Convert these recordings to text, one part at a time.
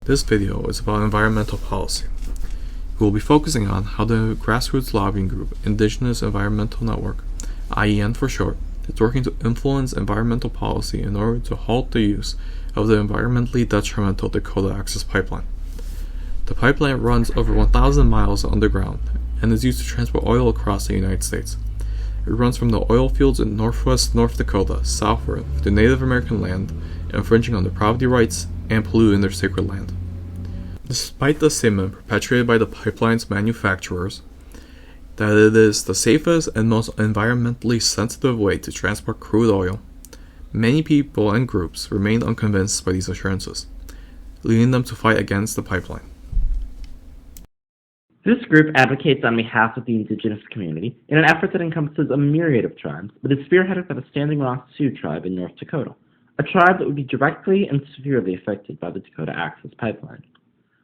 This video is about environmental policy. We will be focusing on how the grassroots lobbying group Indigenous Environmental Network, IEN for short, is working to influence environmental policy in order to halt the use of the environmentally detrimental Dakota Access Pipeline. The pipeline runs over 1,000 miles underground and is used to transport oil across the United States. It runs from the oil fields in northwest North Dakota southward to Native American land, infringing on their property rights and polluting their sacred land. Despite the statement perpetuated by the pipeline's manufacturers that it is the safest and most environmentally sensitive way to transport crude oil, many people and groups remain unconvinced by these assurances, leading them to fight against the pipeline. This group advocates on behalf of the Indigenous community in an effort that encompasses a myriad of tribes, but is spearheaded by the Standing Rock Sioux tribe in North Dakota, a tribe that would be directly and severely affected by the Dakota Access Pipeline.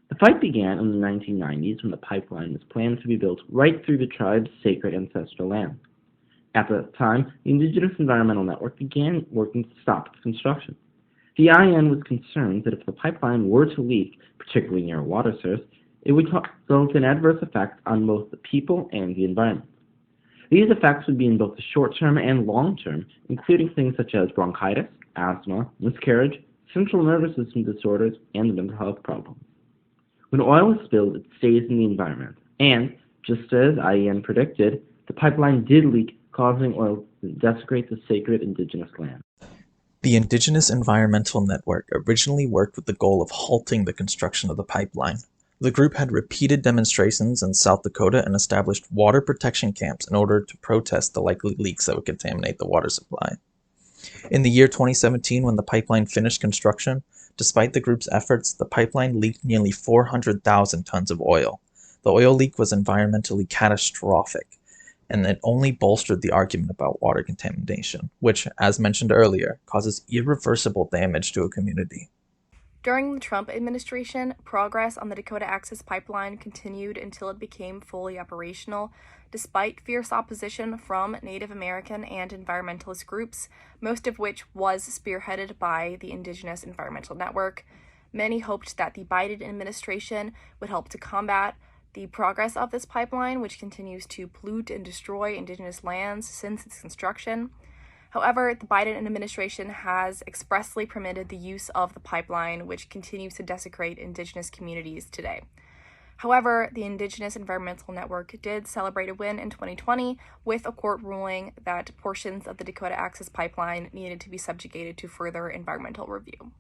The fight began in the 1990s when the pipeline was planned to be built right through the tribe's sacred ancestral land. At the time, the Indigenous Environmental Network began working to stop its construction. The IN was concerned that if the pipeline were to leak, particularly near a water source, it would result in adverse effects on both the people and the environment. These effects would be in both the short term and long term, including things such as bronchitis, asthma, miscarriage, central nervous system disorders, and mental health problems. When oil is spilled, it stays in the environment, and, just as IEN predicted, the pipeline did leak, causing oil to desecrate the sacred Indigenous land. The Indigenous Environmental Network originally worked with the goal of halting the construction of the pipeline. The group had repeated demonstrations in South Dakota and established water protection camps in order to protest the likely leaks that would contaminate the water supply. In the year 2017, when the pipeline finished construction, despite the group's efforts, the pipeline leaked nearly 400,000 tons of oil. The oil leak was environmentally catastrophic, and it only bolstered the argument about water contamination, which, as mentioned earlier, causes irreversible damage to a community. During the Trump administration, progress on the Dakota Access Pipeline continued until it became fully operational, despite fierce opposition from Native American and environmentalist groups, most of which was spearheaded by the Indigenous Environmental Network. Many hoped that the Biden administration would help to combat the progress of this pipeline, which continues to pollute and destroy Indigenous lands since its construction. However, the Biden administration has expressly permitted the use of the pipeline, which continues to desecrate Indigenous communities today. However, the Indigenous Environmental Network did celebrate a win in 2020 with a court ruling that portions of the Dakota Access Pipeline needed to be subjugated to further environmental review.